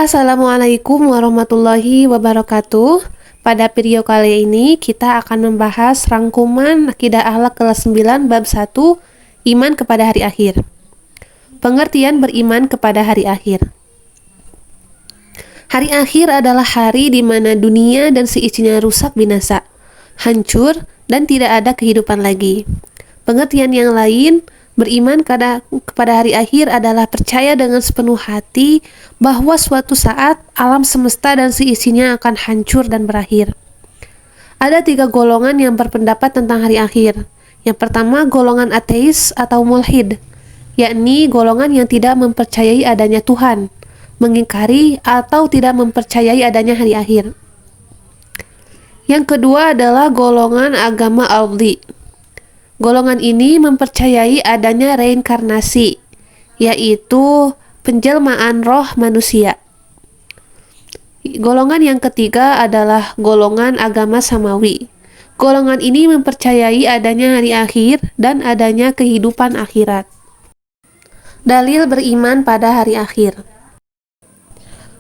Assalamualaikum warahmatullahi wabarakatuh. Pada video kali ini kita akan membahas rangkuman Akidah Akhlak kelas 9 bab 1, Iman kepada hari akhir. Pengertian beriman kepada hari akhir. Hari akhir adalah hari di mana dunia dan seisinya rusak binasa, hancur, dan tidak ada kehidupan lagi. Pengertian yang lain, beriman kepada hari akhir adalah percaya dengan sepenuh hati bahwa suatu saat alam semesta dan seisinya akan hancur dan berakhir. Ada 3 golongan yang berpendapat tentang hari akhir. Yang pertama, golongan ateis atau mulhid, yakni golongan yang tidak mempercayai adanya Tuhan, mengingkari atau tidak mempercayai adanya hari akhir. Yang kedua adalah golongan agama Al-Di. Golongan ini mempercayai adanya reinkarnasi, yaitu penjelmaan roh manusia. Golongan yang ketiga adalah golongan agama Samawi. Golongan ini mempercayai adanya hari akhir dan adanya kehidupan akhirat. Dalil beriman pada hari akhir.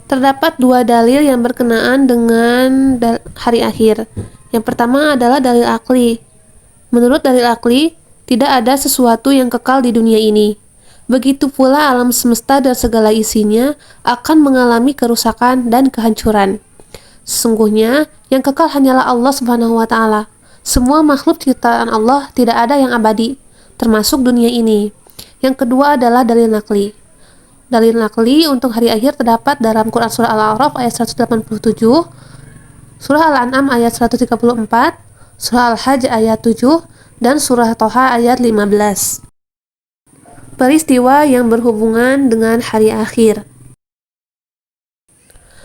Terdapat 2 dalil yang berkenaan dengan hari akhir. Yang pertama adalah dalil akli. Menurut dalil akli, tidak ada sesuatu yang kekal di dunia ini. Begitu pula alam semesta dan segala isinya akan mengalami kerusakan dan kehancuran. Sesungguhnya, yang kekal hanyalah Allah Subhanahu wa Ta'ala. Semua makhluk ciptaan Allah tidak ada yang abadi, termasuk dunia ini. Yang kedua adalah dalil nakli. Dalil nakli untuk hari akhir terdapat dalam Quran Surah Al-A'raf ayat 187, Surah Al-An'am ayat 134, Surah Al-Hajj ayat 7, dan Surah Toha ayat 15. Peristiwa yang berhubungan dengan hari akhir.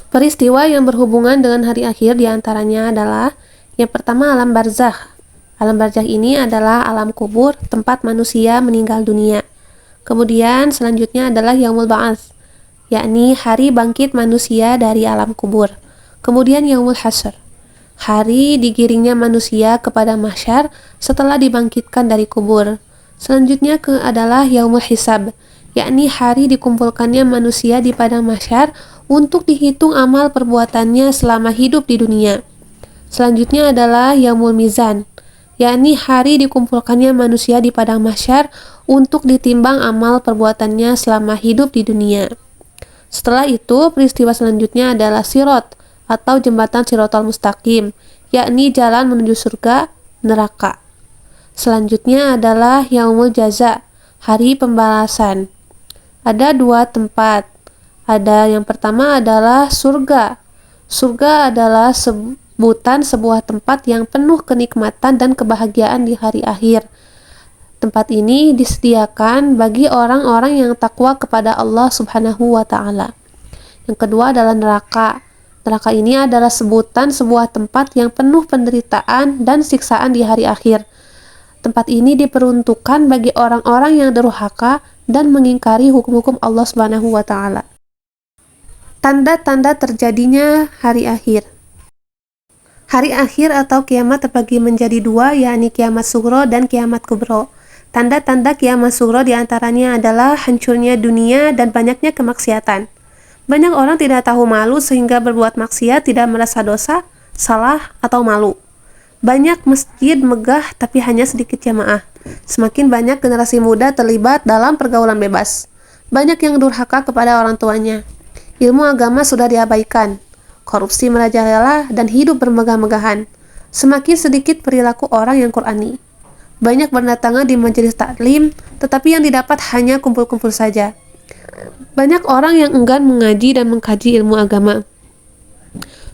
Peristiwa yang berhubungan dengan hari akhir diantaranya adalah yang pertama, alam barzakh. Alam barzakh ini adalah alam kubur, tempat manusia meninggal dunia. Kemudian selanjutnya adalah Yaumul Ba'ats, yakni hari bangkit manusia dari alam kubur. Kemudian Yaumul Hasr, hari digiringnya manusia kepada mahsyar setelah dibangkitkan dari kubur. Selanjutnya adalah Yaumul Hisab, yakni hari dikumpulkannya manusia di padang mahsyar untuk dihitung amal perbuatannya selama hidup di dunia. Selanjutnya adalah Yaumul Mizan, yakni hari dikumpulkannya manusia di padang mahsyar untuk ditimbang amal perbuatannya selama hidup di dunia. Setelah itu, peristiwa selanjutnya adalah Sirat atau jembatan Siratal Mustaqim, yakni jalan menuju surga, neraka. Selanjutnya adalah Yaumul Jaza, hari pembalasan. Ada 2 tempat. Ada yang pertama adalah surga. Surga adalah sebutan sebuah tempat yang penuh kenikmatan dan kebahagiaan di hari akhir. Tempat ini disediakan bagi orang-orang yang takwa kepada Allah Subhanahu wa Ta'ala. Yang kedua adalah neraka. Neraka ini adalah sebutan sebuah tempat yang penuh penderitaan dan siksaan di hari akhir. Tempat ini diperuntukkan bagi orang-orang yang durhaka dan mengingkari hukum-hukum Allah Subhanahu wa Ta'ala. Tanda-tanda terjadinya hari akhir. Hari akhir atau kiamat terbagi menjadi 2, yakni kiamat sughra dan kiamat kubra. Tanda-tanda kiamat sughra diantaranya adalah hancurnya dunia dan banyaknya kemaksiatan. Banyak orang tidak tahu malu sehingga berbuat maksiat, tidak merasa dosa, salah, atau malu. Banyak masjid megah tapi hanya sedikit jamaah. Semakin banyak generasi muda terlibat dalam pergaulan bebas. Banyak yang durhaka kepada orang tuanya. Ilmu agama sudah diabaikan. Korupsi merajalela dan hidup bermegah-megahan. Semakin sedikit perilaku orang yang Qur'ani. Banyak berdatangan di majelis taklim, tetapi yang didapat hanya kumpul-kumpul saja. Banyak orang yang enggan mengaji dan mengkaji ilmu agama.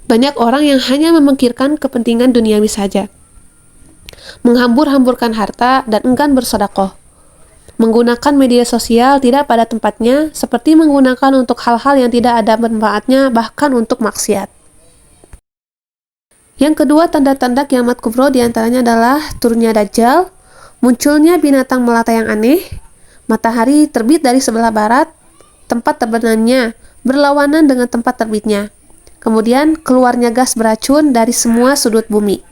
Banyak orang yang hanya memikirkan kepentingan duniawi saja. Menghambur-hamburkan harta dan enggan bersedekah. Menggunakan media sosial tidak pada tempatnya, seperti menggunakan untuk hal-hal yang tidak ada manfaatnya, bahkan untuk maksiat. Yang kedua, tanda-tanda kiamat kubra diantaranya adalah turunnya Dajjal, munculnya binatang melata yang aneh, matahari terbit dari sebelah barat, tempat terbenamnya berlawanan dengan tempat terbitnya. Kemudian keluarnya gas beracun dari semua sudut bumi.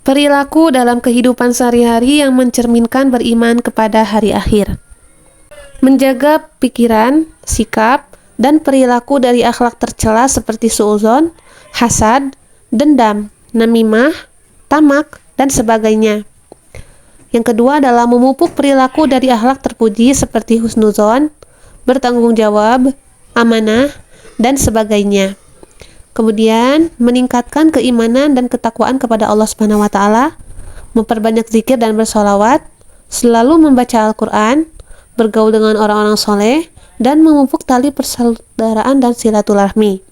Perilaku dalam kehidupan sehari-hari yang mencerminkan beriman kepada hari akhir. Menjaga pikiran, sikap, dan perilaku dari akhlak tercela seperti suudzon, hasad, dendam, namimah, tamak, dan sebagainya. Yang kedua adalah memupuk perilaku dari akhlak terpuji seperti husnuzon, bertanggung jawab, amanah, dan sebagainya. Kemudian meningkatkan keimanan dan ketakwaan kepada Allah Subhanahu wa taala, memperbanyak zikir dan bersolawat, selalu membaca Al-Quran, bergaul dengan orang-orang soleh, dan memupuk tali persaudaraan dan silaturahmi.